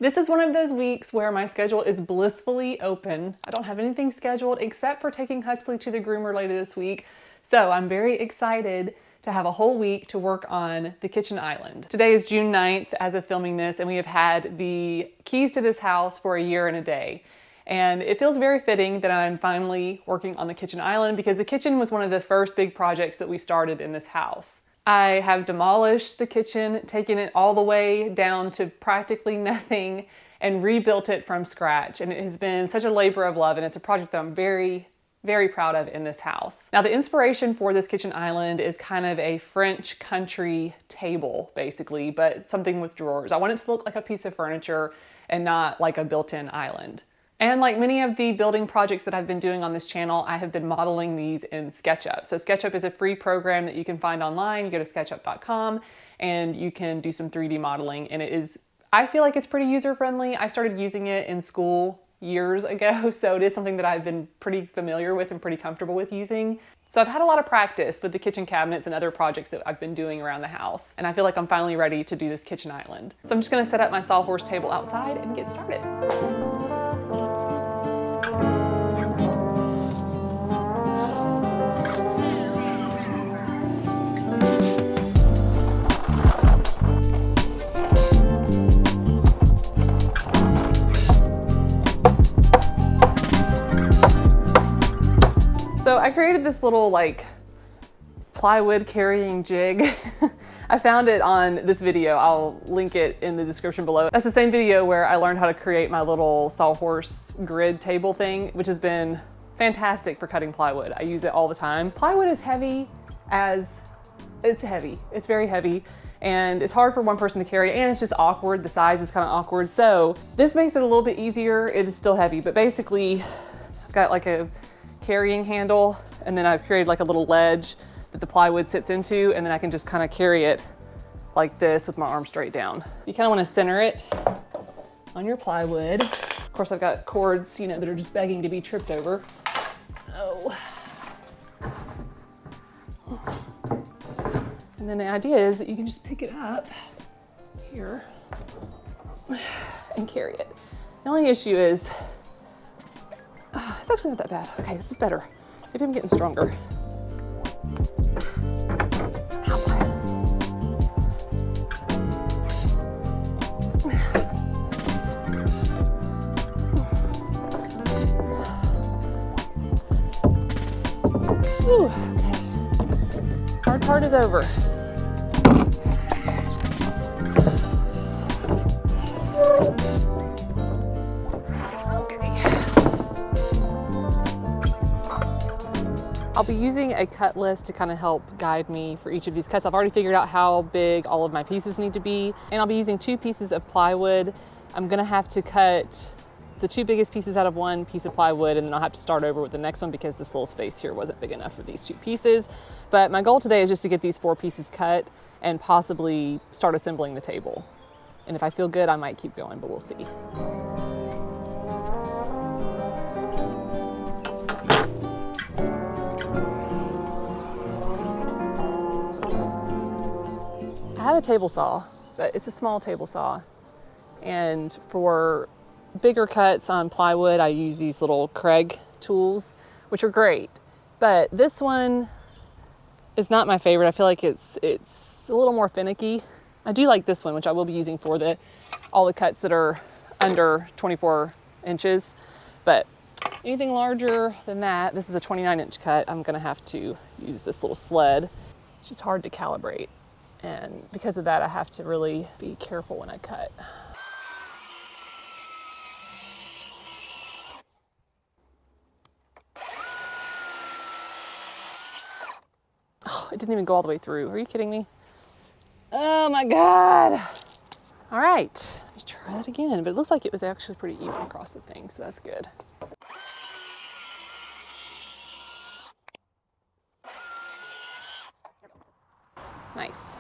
This is one of those weeks where my schedule is blissfully open. I don't have anything scheduled except for taking Huxley to the groomer later this week. So I'm very excited to have a whole week to work on the kitchen island. Today is June 9th as of filming this, and we have had the keys to this house for a year and a day. And it feels very fitting that I'm finally working on the kitchen island because the kitchen was one of the first big projects that we started in this house. I have demolished the kitchen, taken it all the way down to practically nothing, and rebuilt it from scratch. And it has been such a labor of love, and it's a project that I'm very, very proud of in this house. Now, the inspiration for this kitchen island is kind of a French country table, basically, but something with drawers. I want it to look like a piece of furniture and not like a built-in island. And like many of the building projects that I've been doing on this channel, I have been modeling these in SketchUp. So SketchUp is a free program that you can find online. You go to sketchup.com and you can do some 3D modeling. And I feel like it's pretty user-friendly. I started using it in school years ago, so it is something that I've been pretty familiar with and pretty comfortable with using. So I've had a lot of practice with the kitchen cabinets and other projects that I've been doing around the house. And I feel like I'm finally ready to do this kitchen island. So I'm just gonna set up my sawhorse table outside and get started. So I created this little like plywood carrying jig. I found it on this video. I'll link it in the description below. That's the same video where I learned how to create my little sawhorse grid table thing, which has been fantastic for cutting plywood. I use it all the time. Plywood is heavy it's heavy. It's very heavy and it's hard for one person to carry, and it's just awkward. The size is kind of awkward. So this makes it a little bit easier. It is still heavy, but basically I've got like a carrying handle, and then I've created like a little ledge that the plywood sits into, and then I can just kind of carry it like this with my arm straight down. You kind of want to center it on your plywood. Of course, I've got cords, that are just begging to be tripped over. Oh. And then the idea is that you can just pick it up here and carry it. The only issue is it's actually not that bad. Okay, this is better. Maybe I'm getting stronger. Ow. Whew, okay. Hard part is over. I'll be using a cut list to kind of help guide me for each of these cuts. I've already figured out how big all of my pieces need to be, and I'll be using 2 pieces of plywood. I'm gonna have to cut the 2 biggest pieces out of 1 piece of plywood, and then I'll have to start over with the next one because this little space here wasn't big enough for these 2 pieces. But my goal today is just to get these 4 pieces cut and possibly start assembling the table. And if I feel good, I might keep going, but we'll see. I have a table saw, but it's a small table saw. And for bigger cuts on plywood, I use these little Craig tools, which are great. But this one is not my favorite. I feel like it's a little more finicky. I do like this one, which I will be using for all the cuts that are under 24 inches. But anything larger than that, this is a 29-inch cut, I'm gonna have to use this little sled. It's just hard to calibrate. And because of that, I have to really be careful when I cut. Oh, it didn't even go all the way through. Are you kidding me? Oh my God. All right, let me try that again. But it looks like it was actually pretty even across the thing, so that's good. Nice.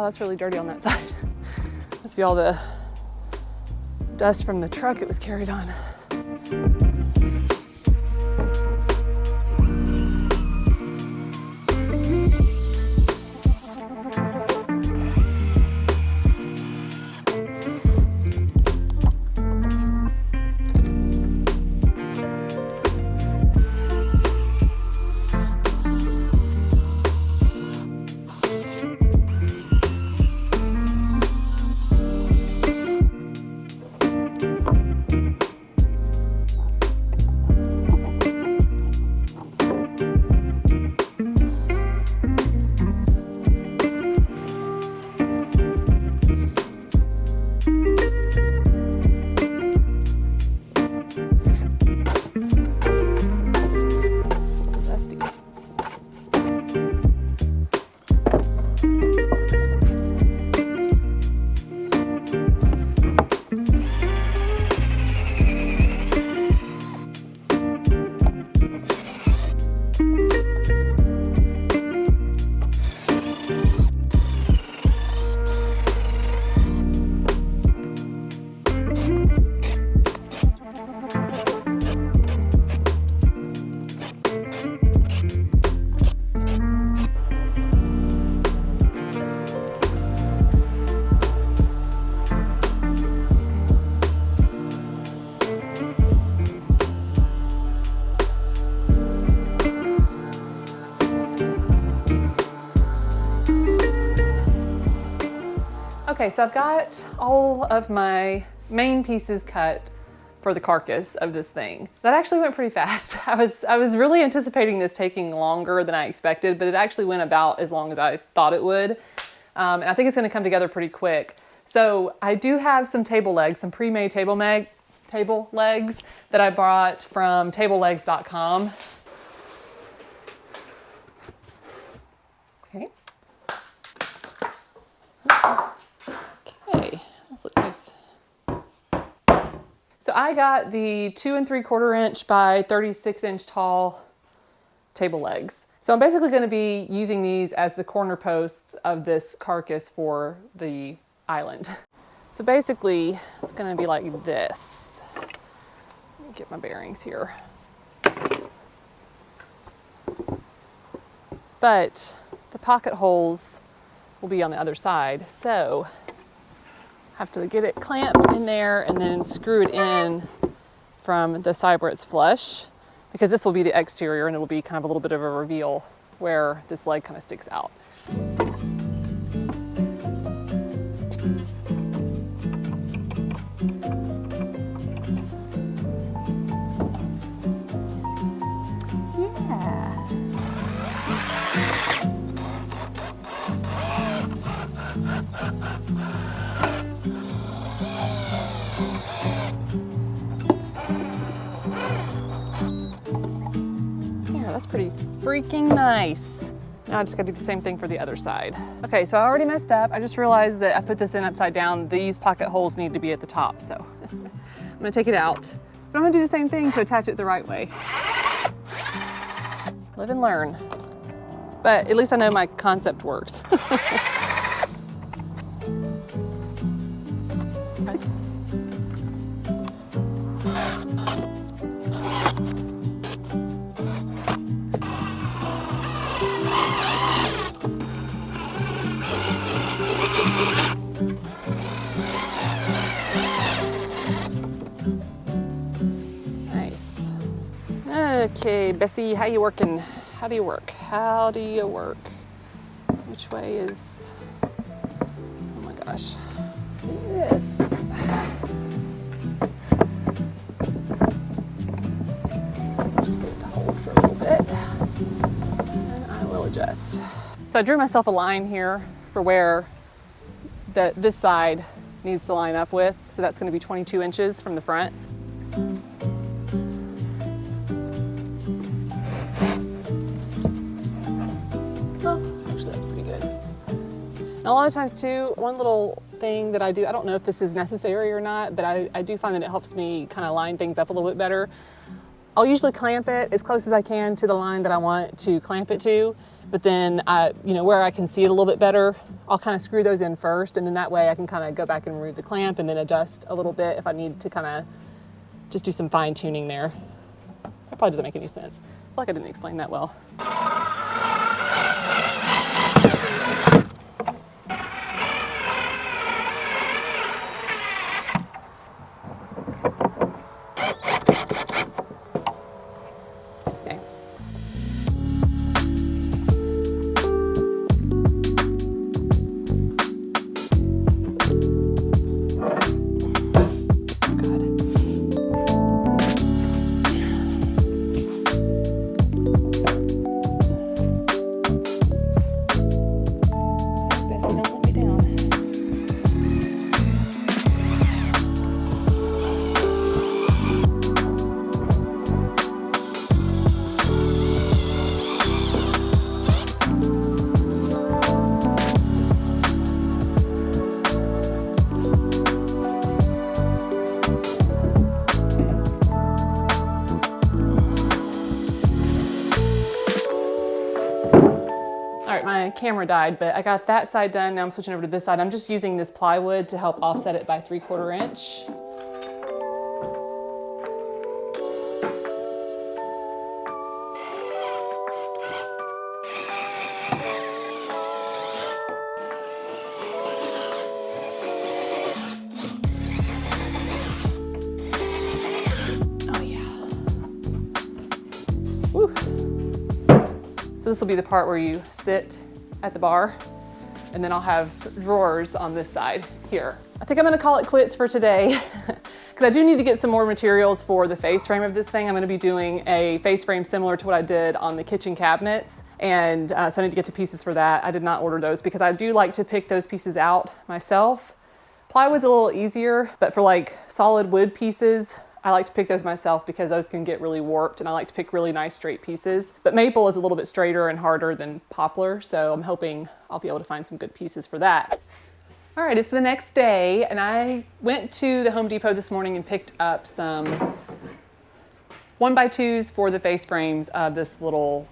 it's really dirty on that side. Must be all the dust from the truck it was carried on. Okay, so I've got all of my main pieces cut for the carcass of this thing. That actually went pretty fast. I was really anticipating this taking longer than I expected, but it actually went about as long as I thought it would. And I think it's gonna come together pretty quick. So I do have some table legs, some pre-made table legs that I bought from tablelegs.com. Okay. Okay, those look nice. So I got the 2 3/4 inch by 36 inch tall table legs. So I'm basically going to be using these as the corner posts of this carcass for the island. So basically it's going to be like this. Let me get my bearings here. But the pocket holes will be on the other side. So I have to get it clamped in there and then screw it in from the side where it's flush, because this will be the exterior and it will be kind of a little bit of a reveal where this leg kind of sticks out. That's pretty freaking nice. Now I just gotta do the same thing for the other side. Okay, so I already messed up. I just realized that I put this in upside down. These pocket holes need to be at the top, so I'm gonna take it out. But I'm gonna do the same thing to attach it the right way. Live and learn. But at least I know my concept works. Okay, Bessie, how you working? How do you work? How do you work? Which way is, oh my gosh. Yes. Just get it to hold for a little bit, and I will adjust. So I drew myself a line here for where this side needs to line up with. So that's going to be 22 inches from the front. A lot of times too, one little thing that I do, I don't know if this is necessary or not, but I do find that it helps me kind of line things up a little bit better. I'll usually clamp it as close as I can to the line that I want to clamp it to, but then where I can see it a little bit better, I'll kind of screw those in first, and then that way I can kind of go back and remove the clamp and then adjust a little bit if I need to kind of just do some fine tuning there. That probably doesn't make any sense. I feel like I didn't explain that well. My camera died, but I got that side done. Now I'm switching over to this side. I'm just using this plywood to help offset it by 3/4 inch. Oh yeah. Woo. So this will be the part where you sit at the bar, and then I'll have drawers on this side here. I think I'm gonna call it quits for today because I do need to get some more materials for the face frame of this thing. I'm gonna be doing a face frame similar to what I did on the kitchen cabinets, and so I need to get the pieces for that. I did not order those because I do like to pick those pieces out myself. Plywood's a little easier, but for like solid wood pieces, I like to pick those myself because those can get really warped, and I like to pick really nice straight pieces. But maple is a little bit straighter and harder than poplar, so I'm hoping I'll be able to find some good pieces for that. All right, it's the next day, and I went to the Home Depot this morning and picked up some 1x2s for the face frames of this little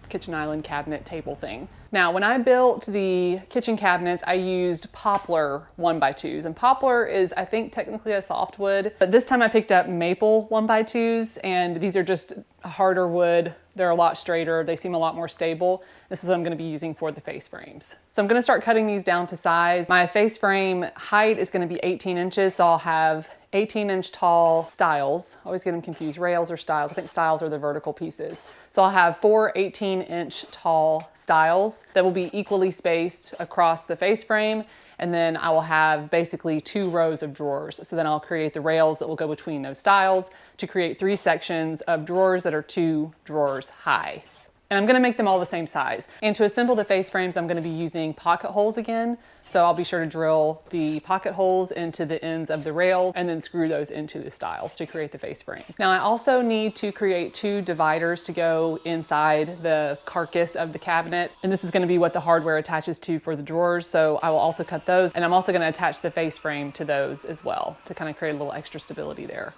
kitchen island cabinet table thing. Now, when I built the kitchen cabinets, I used poplar 1x2s, and poplar is, I think, technically a softwood, but this time I picked up maple 1x2s, and these are just a harder wood. They're a lot straighter. They seem a lot more stable. This is what I'm going to be using for the face frames. So I'm going to start cutting these down to size. My face frame height is going to be 18 inches, so I'll have 18-inch tall stiles. I always get them confused, rails or stiles. I think stiles are the vertical pieces. So I'll have 4 18-inch tall stiles that will be equally spaced across the face frame, and then I will have basically 2 rows of drawers. So then I'll create the rails that will go between those stiles to create 3 sections of drawers that are 2 drawers high. And I'm gonna make them all the same size. And to assemble the face frames, I'm gonna be using pocket holes again. So I'll be sure to drill the pocket holes into the ends of the rails and then screw those into the stiles to create the face frame. Now I also need to create 2 dividers to go inside the carcass of the cabinet. And this is gonna be what the hardware attaches to for the drawers. So I will also cut those, and I'm also gonna attach the face frame to those as well to kind of create a little extra stability there.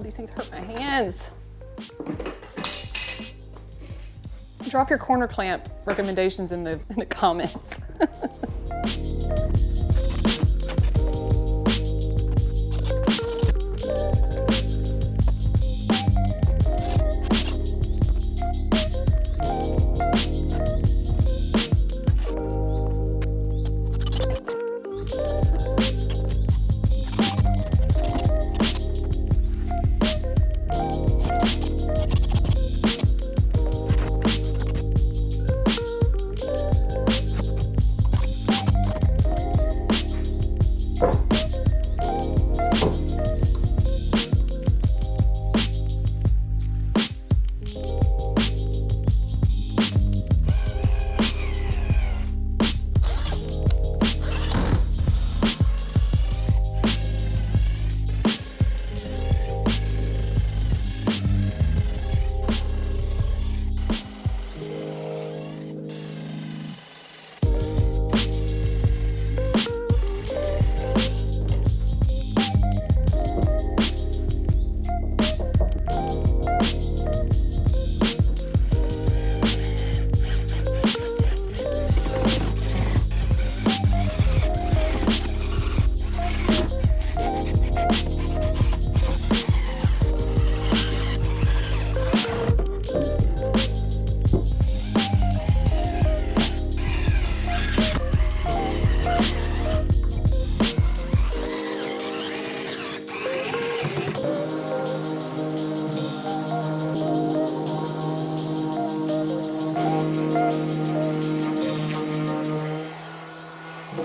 These things hurt my hands. Drop your corner clamp recommendations in the comments. All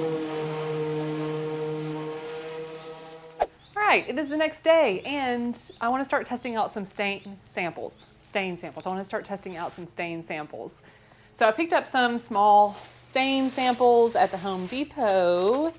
right, it is the next day and I want to start testing out some stain samples. I want to start testing out some stain samples. So I picked up some small stain samples at the Home Depot.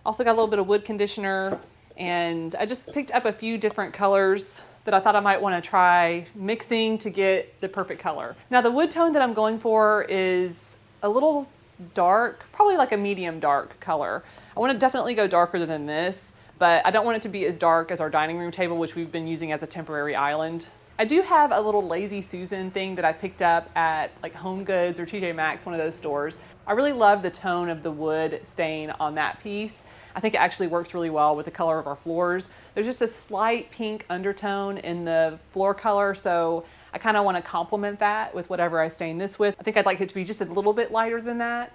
Also got a little bit of wood conditioner, and I just picked up a few different colors that I thought I might want to try mixing to get the perfect color. Now the wood tone that I'm going for is a little dark, probably like a medium dark color. I want to definitely go darker than this, but I don't want it to be as dark as our dining room table, which we've been using as a temporary island. I do have a little Lazy Susan thing that I picked up at like Home Goods or TJ Maxx, one of those stores. I really love the tone of the wood stain on that piece. I think it actually works really well with the color of our floors. There's just a slight pink undertone in the floor color, so I kind of want to complement that with whatever I stain this with. I think I'd like it to be just a little bit lighter than that,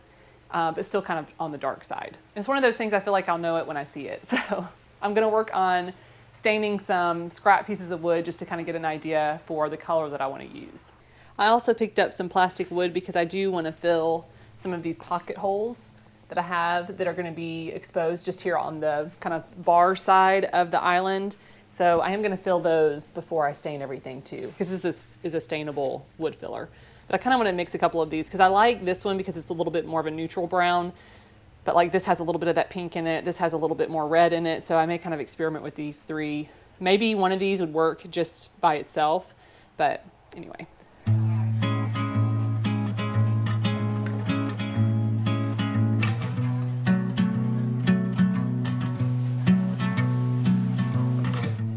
but still kind of on the dark side. And it's one of those things I feel like I'll know it when I see it. So I'm gonna work on staining some scrap pieces of wood just to kind of get an idea for the color that I want to use. I also picked up some plastic wood because I do want to fill some of these pocket holes that I have that are going to be exposed just here on the kind of bar side of the island. So I am going to fill those before I stain everything too, because this is a stainable wood filler. But I kind of want to mix a couple of these because I like this one because it's a little bit more of a neutral brown. But like this has a little bit of that pink in it. This has a little bit more red in it. So I may kind of experiment with these three. Maybe one of these would work just by itself. But anyway.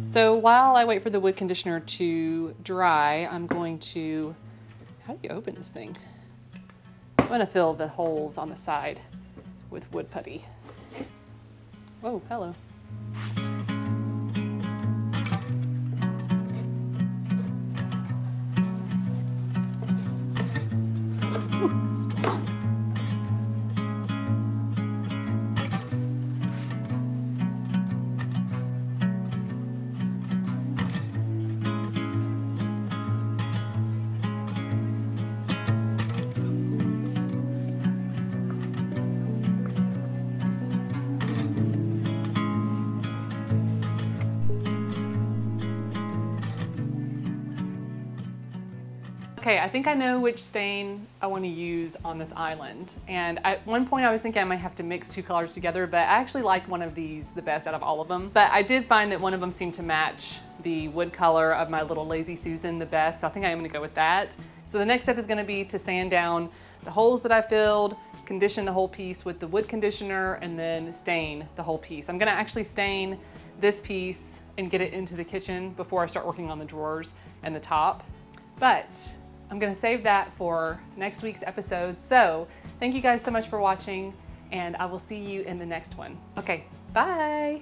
So while I wait for the wood conditioner to dry, I'm going to, how do you open this thing? I'm going to fill the holes on the side with wood putty. Oh, hello. Ooh, strong. Okay, I think I know which stain I want to use on this island. And at one point I was thinking I might have to mix two colors together, but I actually like one of these the best out of all of them. But I did find that one of them seemed to match the wood color of my little Lazy Susan the best, so I think I am going to go with that. So the next step is going to be to sand down the holes that I filled, condition the whole piece with the wood conditioner, and then stain the whole piece. I'm going to actually stain this piece and get it into the kitchen before I start working on the drawers and the top. But I'm gonna save that for next week's episode. So thank you guys so much for watching, and I will see you in the next one. Okay, bye.